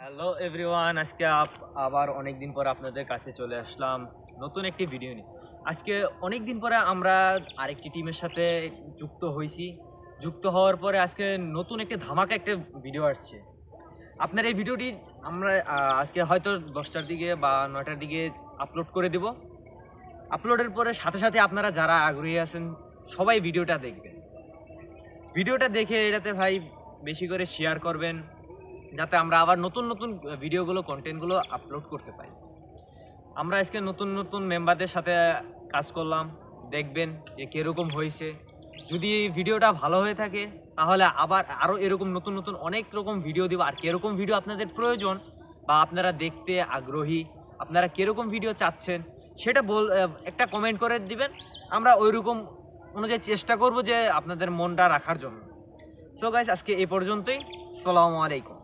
Hello everyone, আজকে আবার অনেক দিন পর আপনাদের কাছে চলে আসলাম নতুন একটি ভিডিও নিয়ে। আজকে অনেক দিন পরে আমরা আরেকটি টিমের সাথে যুক্ত হওয়ার পরে আজকে নতুন একটা ধামাকা একটা ভিডিও আসছে। আপনার এই ভিডিওটি আমরা আজকে হয়তো 10টার দিকে বা 9টার দিকে আপলোড করে দেব। আপলোডের পরে সাথে সাথে আপনারা যারা আগ্রহী আছেন সবাই ভিডিওটা দেখে এটাতে ভাই বেশি করে শেয়ার করবেন, যাতে আমরা আবার নতুন নতুন ভিডিওগুলো কন্টেন্টগুলো আপলোড করতে পারি। আমরা আজকে নতুন নতুন মেম্বারদের সাথে কাজ করলাম, দেখবেন যে কীরকম হয়েছে। যদি ভিডিওটা ভালো হয়ে থাকে তাহলে আবার আরও এরকম নতুন নতুন অনেক রকম ভিডিও দেবো। আর কীরকম ভিডিও আপনাদের প্রয়োজন বা আপনারা দেখতে আগ্রহী, আপনারা কীরকম ভিডিও চাচ্ছেন সেটা একটা কমেন্ট করে দিবেন। আমরা ওইরকম অনুযায়ী চেষ্টা করব যে আপনাদের মনটা রাখার জন্য। সো গাইস, আজকে এই পর্যন্তই। আসসালামু আলাইকুম।